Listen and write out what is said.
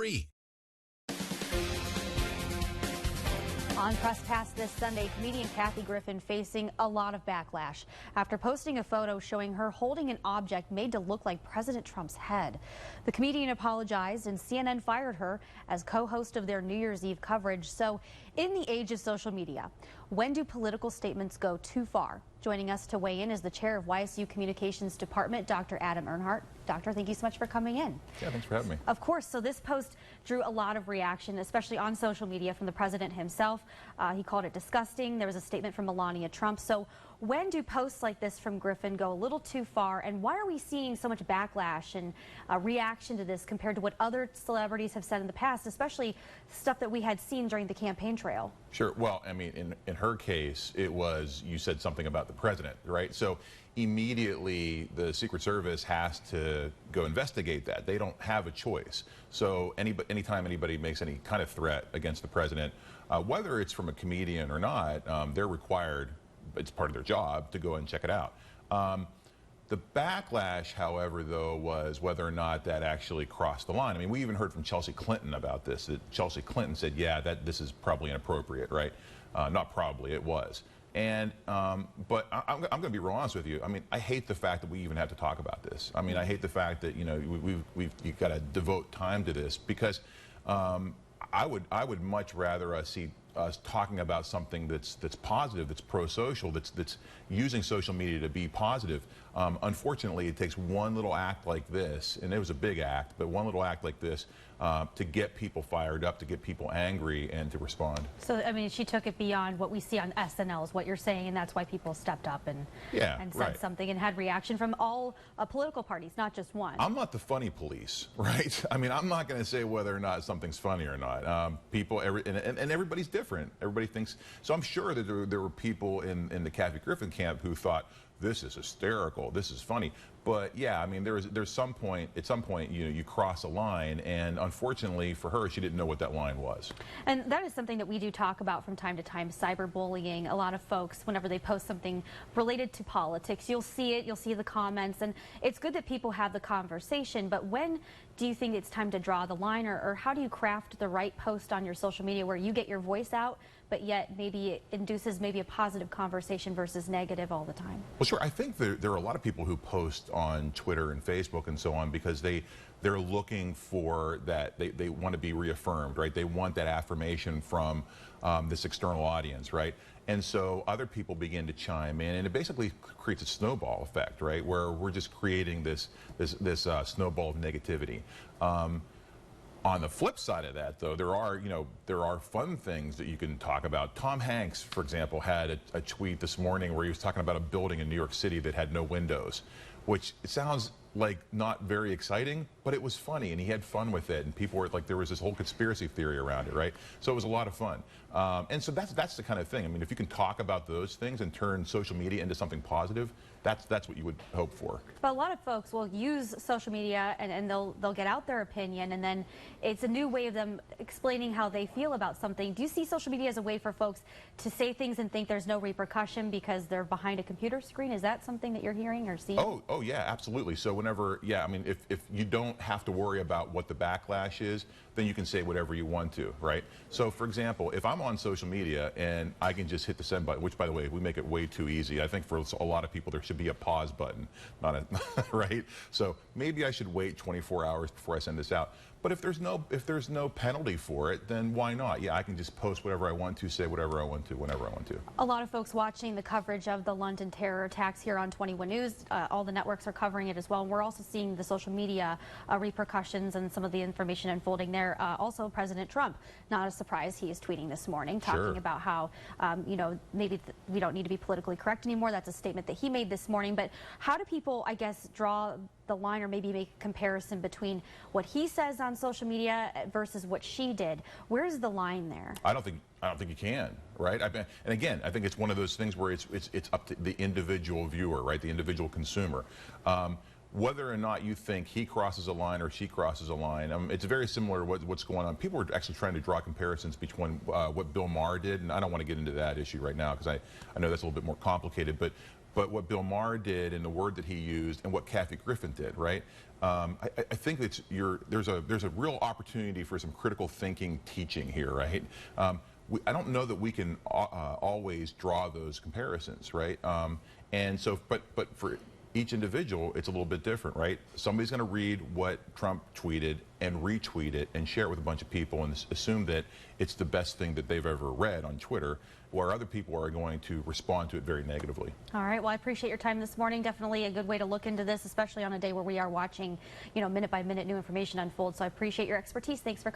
3. On Press Pass this Sunday, comedian Kathy Griffin facing a lot of backlash after posting a photo showing her holding an object made to look like President Trump's head. The comedian apologized and CNN fired her as co-host of their New Year's Eve coverage. So in the age of social media, when do political statements go too far? Joining us to weigh in is the chair of YSU Communications Department, Dr. Adam Earnhardt. Doctor, thank you so much for coming in. Yeah, thanks for having me. Of course. So this post drew a lot of reaction, especially on social media from the president himself. He called it disgusting. There was a statement from Melania Trump. So when do posts like this from Griffin go a little too far, and why are we seeing so much backlash and reaction to this compared to what other celebrities have said in the past, especially stuff that we had seen during the campaign trail? Sure. Well, I mean, in her case, it was, you said something about the president, right? So immediately the Secret Service has to go investigate that. They don't have a choice. So anytime anybody makes any kind of threat against the president, whether it's from a comedian or not, they're required, it's part of their job, to go and check it out. The backlash, however, though, was whether or not that actually crossed the line. I mean, we even heard from Chelsea Clinton about this. That Chelsea Clinton said, yeah, this is probably inappropriate, right? Not probably, it was. And, but I'm going to be real honest with you. I mean, I hate the fact that we even have to talk about this. I mean, I hate the fact that, you know, you've got to devote time to this, because I would much rather see us talking about something that's positive, that's pro-social, that's using social media to be positive. Unfortunately, it takes one little act like this, and it was a big act, but one little act like this to get people fired up, to get people angry, and to respond. So, I mean, she took it beyond what we see on SNL is what you're saying, and that's why people stepped up and said something and had reaction from all political parties, not just one. I'm not the funny police, right? I mean, I'm not going to say whether or not something's funny or not. And everybody's different. Everybody thinks. So I'm sure that there were people in the Kathy Griffin camp who thought, this is hysterical, this is funny. But yeah, I mean, at some point, you cross a line, and unfortunately for her, she didn't know what that line was. And that is something that we do talk about from time to time, cyberbullying. A lot of folks, whenever they post something related to politics, you'll see it, you'll see the comments, and it's good that people have the conversation, but when do you think it's time to draw the line, or how do you craft the right post on your social media where you get your voice out, but yet maybe it induces maybe a positive conversation versus negative all the time? Well, sure. I think there are a lot of people who post on Twitter and Facebook and so on because they're looking for that. They want to be reaffirmed, right? They want that affirmation from this external audience, right? And so other people begin to chime in, and it basically creates a snowball effect, right? Where we're just creating this snowball of negativity. On the flip side of that, though, there are fun things that you can talk about. Tom Hanks, for example, had a tweet this morning where he was talking about a building in New York City that had no windows, which it sounds like not very exciting, but it was funny, and he had fun with it, and people were like, there was this whole conspiracy theory around it, right? So it was a lot of fun. And so that's the kind of thing. I mean, if you can talk about those things and turn social media into something positive, that's what you would hope for. But a lot of folks will use social media and they'll get out their opinion, and then it's a new way of them explaining how they feel about something. Do you see social media as a way for folks to say things and think there's no repercussion because they're behind a computer screen? Is that something that you're hearing or seeing? Oh yeah, absolutely. So whenever, yeah, I mean, if you don't have to worry about what the backlash is, then you can say whatever you want to, right? So for example, if I'm on social media and I can just hit the send button, which by the way, we make it way too easy. I think for a lot of people there should be a pause button, not a right? So maybe I should wait 24 hours before I send this out. But if there's no penalty for it, then why not? Yeah, I can just post whatever I want to, say whatever I want to, whenever I want to. A lot of folks watching the coverage of the London terror attacks here on 21 News. All the networks are covering it as well. We're also seeing the social media repercussions and some of the information unfolding there. Also, President Trump, not a surprise, he is tweeting this morning, talking about how, you know, maybe we don't need to be politically correct anymore. That's a statement that he made this morning. But how do people, I guess, draw the line or maybe make a comparison between what he says on social media versus what she did? Where's the line there? I don't think you can, right? And again, I think it's one of those things where it's up to the individual viewer, right? The individual consumer. Whether or not you think he crosses a line or she crosses a line, it's very similar to what's going on. People are actually trying to draw comparisons between what Bill Maher did, and I don't want to get into that issue right now because I know that's a little bit more complicated, but but what Bill Maher did and the word that he used and what Kathy Griffin did, right? I think there's a real opportunity for some critical thinking teaching here, right? I don't know that we can always draw those comparisons, right? And so, but for each individual, it's a little bit different, right? Somebody's going to read what Trump tweeted and retweet it and share it with a bunch of people and assume that it's the best thing that they've ever read on Twitter, where other people are going to respond to it very negatively. All right. Well, I appreciate your time this morning. Definitely a good way to look into this, especially on a day where we are watching, minute by minute new information unfold. So I appreciate your expertise. Thanks for